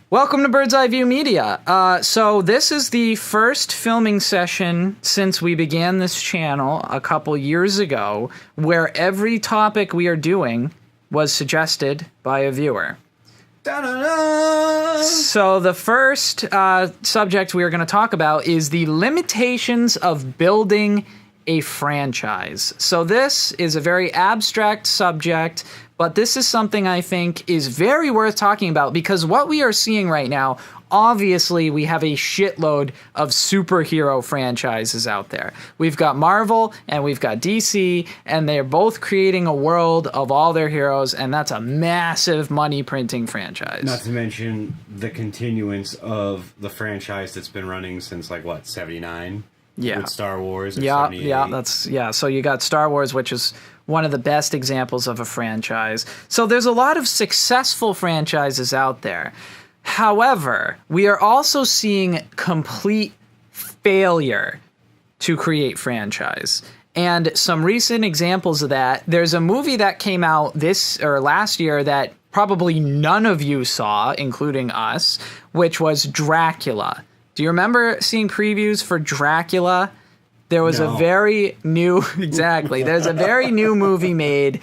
Welcome to Bird's Eye View Media. So this is the first filming session since we began this channel a couple years ago, where every topic we are doing was suggested by a viewer. Da-da-da! So the first subject we are going to talk about is the limitations of building a franchise. So this is a very abstract subject, but this is something I think is very worth talking about because what we are seeing right now, obviously we have a shitload of superhero franchises out there. We've got Marvel and we've got DC, and they're both creating a world of all their heroes, and that's a massive money printing franchise. Not to mention the continuance of the franchise that's been running since, 79? Yeah. With Star Wars or Yeah, 78? yeah. So you got Star Wars, which is one of the best examples of a franchise. So there's a lot of successful franchises out there. However, we are also seeing complete failure to create franchise. And some recent examples of that, there's a movie that came out last year that probably none of you saw, including us, which was Dracula. Do you remember seeing previews for Dracula? There was a very new, exactly, there's a very new movie made,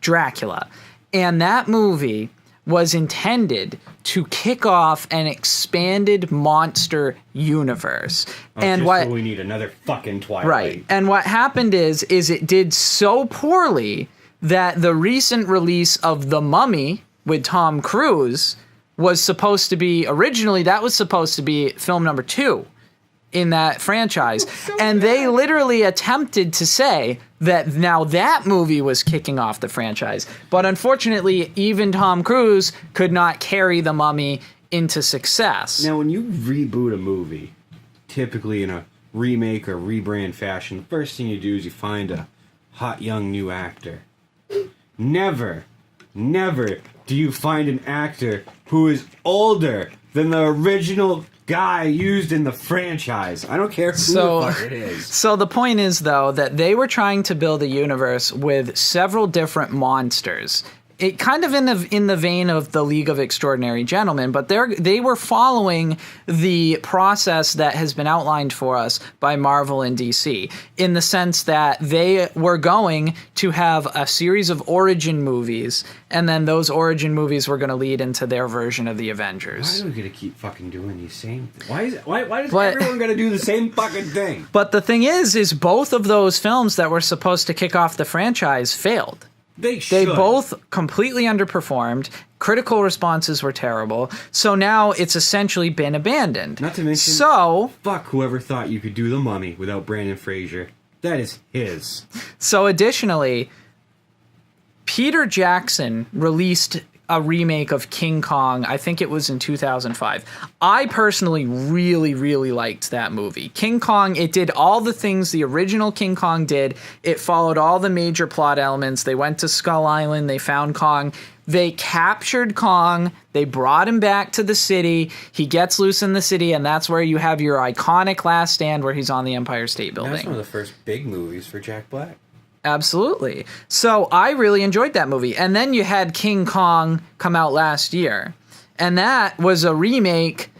Dracula. And that movie was intended to kick off an expanded monster universe. So we need another fucking Twilight. Right. And what happened is it did so poorly that the recent release of The Mummy with Tom Cruise was supposed to be, originally that was supposed to be film number 2 in that franchise. And they literally attempted to say that now that movie was kicking off the franchise. But unfortunately, even Tom Cruise could not carry The Mummy into success. Now, when you reboot a movie, typically in a remake or rebrand fashion, the first thing you do is you find a hot young new actor. Never do you find an actor who is older than the original guy used in the franchise. I don't care who the fuck it is. So the point is, though, that they were trying to build a universe with several different monsters. It kind of in the vein of the League of Extraordinary Gentlemen, but they were following the process that has been outlined for us by Marvel and DC, in the sense that they were going to have a series of origin movies, and then those origin movies were going to lead into their version of the Avengers. Why do we gotta keep fucking doing these same things? Why does everyone gotta do the same fucking thing? But the thing is both of those films that were supposed to kick off the franchise failed. They both completely underperformed. Critical responses were terrible. So now it's essentially been abandoned. Not to mention, fuck whoever thought you could do The Mummy without Brandon Fraser. That is his. So additionally, Peter Jackson released a remake of King Kong. I think it was in 2005. I personally really, really liked that movie. King Kong, it did all the things the original King Kong did. It followed all the major plot elements. They went to Skull Island. They found Kong. They captured Kong. They brought him back to the city. He gets loose in the city, and that's where you have your iconic last stand where he's on the Empire State Building. That's one of the first big movies for Jack Black. Absolutely. So I really enjoyed that movie. And then you had King Kong come out last year. And that was a remake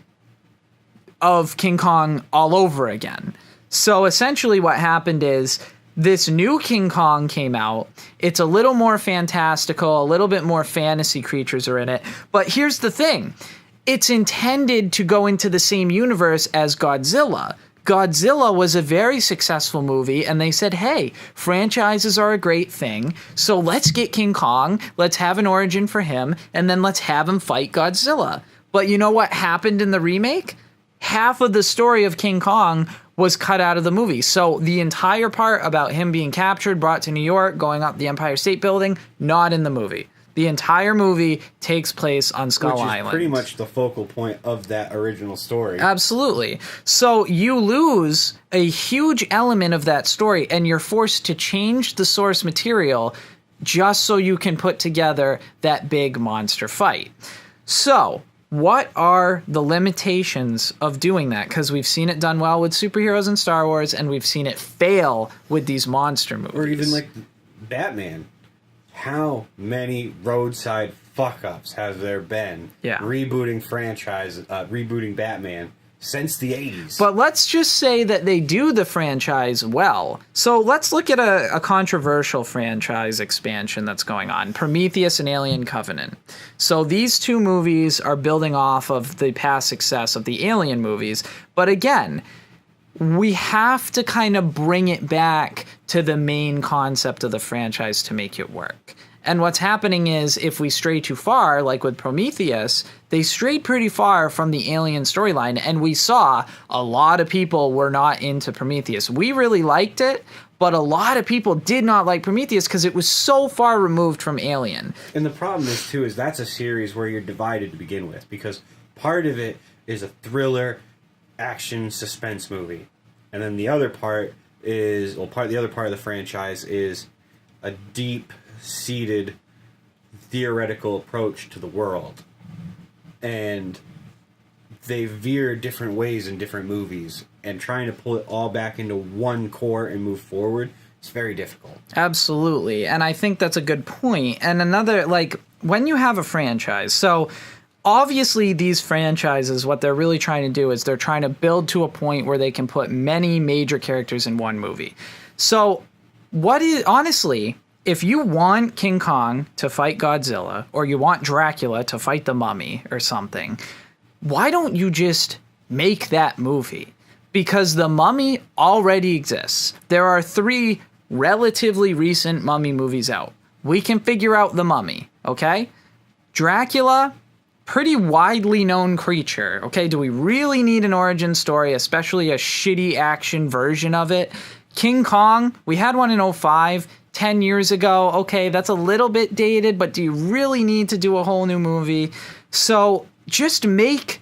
of King Kong all over again. So essentially what happened is this new King Kong came out. It's a little more fantastical, a little bit more fantasy creatures are in it. But here's the thing. It's intended to go into the same universe as Godzilla. Godzilla was a very successful movie, and they said, hey, franchises are a great thing, so let's get King Kong, let's have an origin for him, and then let's have him fight Godzilla. But you know what happened in the remake? Half of the story of King Kong was cut out of the movie. So the entire part about him being captured, brought to New York, going up the Empire State Building, not in the movie. The entire movie takes place on Skull Island. Which is pretty much the focal point of that original story. Absolutely. So you lose a huge element of that story, and you're forced to change the source material just so you can put together that big monster fight. So what are the limitations of doing that? Because we've seen it done well with superheroes in Star Wars, and we've seen it fail with these monster movies. Or even like Batman. how many roadside fuck-ups have there been rebooting Batman since the 80s? But let's just say that they do the franchise well. So let's look at a controversial franchise expansion that's going on, Prometheus and Alien Covenant. So these two movies are building off of the past success of the Alien movies. But again, we have to kind of bring it back to the main concept of the franchise to make it work. And what's happening is if we stray too far, like with Prometheus, they strayed pretty far from the Alien storyline. And we saw a lot of people were not into Prometheus. We really liked it, but a lot of people did not like Prometheus because it was so far removed from Alien. And the problem is, too, is that's a series where you're divided to begin with. Because part of it is a thriller, action, suspense movie. And then the other part is, the other part of the franchise is a deep-seated theoretical approach to the world. And they veer different ways in different movies, and trying to pull it all back into one core and move forward is very difficult. Absolutely. And I think that's a good point. And another, like, when you have a franchise, so obviously these franchises, what they're really trying to do is they're trying to build to a point where they can put many major characters in one movie. So honestly, if you want King Kong to fight Godzilla, or you want Dracula to fight the Mummy or something, why don't you just make that movie? Because the Mummy already exists. There are 3 relatively recent Mummy movies out. We can figure out the Mummy, okay? Dracula, pretty widely known creature, okay? Do we really need an origin story, especially a shitty action version of it? King Kong, we had one in 2005, 10 years ago. Okay, that's a little bit dated, but do you really need to do a whole new movie? So just make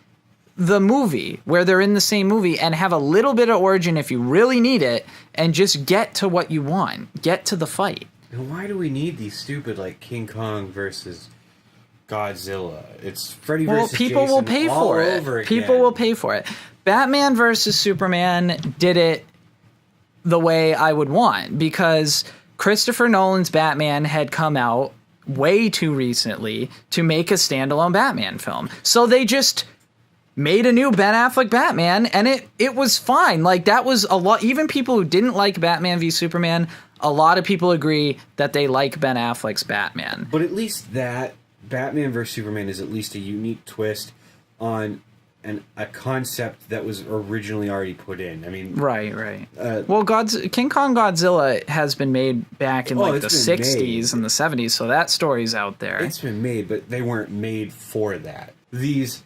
the movie where they're in the same movie and have a little bit of origin if you really need it, and just get to what you want. Get to the fight. And why do we need these stupid, like, King Kong versus Godzilla? It's Freddy versus Jason people will pay for it. Over again. People will pay for it. Batman versus Superman did it the way I would want, because Christopher Nolan's Batman had come out way too recently to make a standalone Batman film. So they just made a new Ben Affleck Batman, and it was fine. Like, that was a lot. Even people who didn't like Batman v Superman, a lot of people agree that they like Ben Affleck's Batman. But at least that Batman vs. Superman is at least a unique twist on a concept that was originally already put in. I mean... Right. Well, King Kong Godzilla has been made back in, the 60s and the 70s, so that story's out there. It's been made, but they weren't made for that. These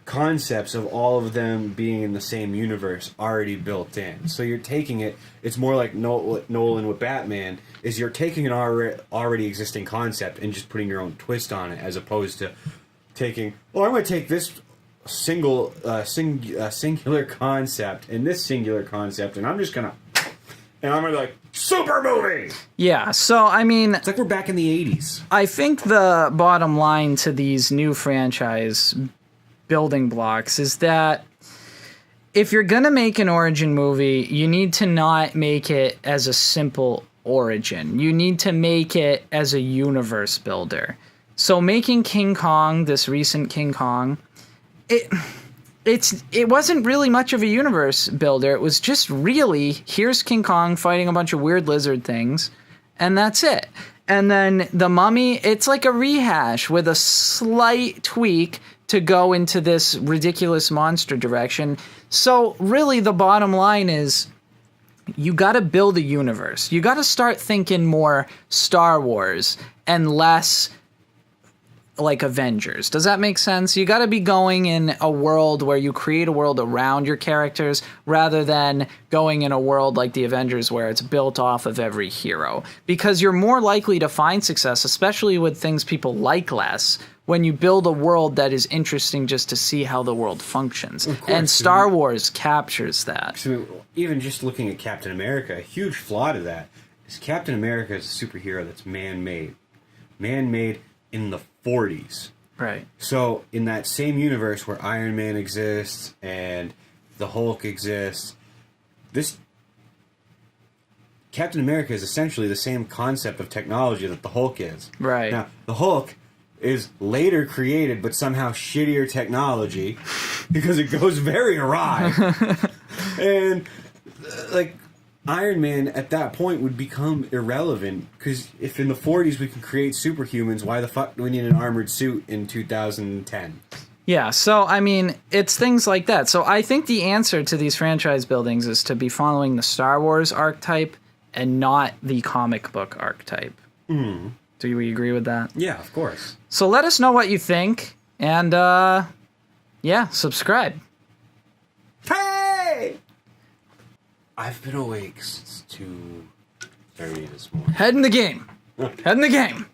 concepts of all of them being in the same universe already built in. So you're taking it... It's more like Nolan with Batman, is you're taking an already existing concept and just putting your own twist on it, as opposed to taking... I'm going to take this singular concept and this singular concept, and I'm gonna be like, super movie. Yeah, so I mean, it's like we're back in the 80s. I think the bottom line to these new franchise building blocks is that if you're gonna make an origin movie, you need to not make it as a simple origin. You need to make it as a universe builder. So making King Kong, this recent King Kong, it wasn't really much of a universe builder. It was just really, here's King Kong fighting a bunch of weird lizard things, and that's it. And then the Mummy, it's like a rehash with a slight tweak to go into this ridiculous monster direction. So really the bottom line is, you got to build a universe. You got to start thinking more Star Wars and less like Avengers. Does that make sense? You got to be going in a world where you create a world around your characters rather than going in a world like the Avengers where it's built off of every hero. Because you're more likely to find success, especially with things people like less, when you build a world that is interesting just to see how the world functions. And Star Wars captures that. So even just looking at Captain America, a huge flaw to that is Captain America is a superhero that's man-made. Man-made in the 40s. Right. So in that same universe where Iron Man exists and the Hulk exists, this Captain America is essentially the same concept of technology that the Hulk is. Right. Now, the Hulk is later created, but somehow shittier technology because it goes very awry. And, like, Iron Man at that point would become irrelevant because if in the 40s we can create superhumans, why the fuck do we need an armored suit in 2010? Yeah, so, I mean, it's things like that. So I think the answer to these franchise buildings is to be following the Star Wars archetype and not the comic book archetype. Mm. Do we agree with that? Yeah, of course. So let us know what you think, and, yeah, subscribe. Hey! I've been awake since 2:30 this morning. Head in the game. Head in the game.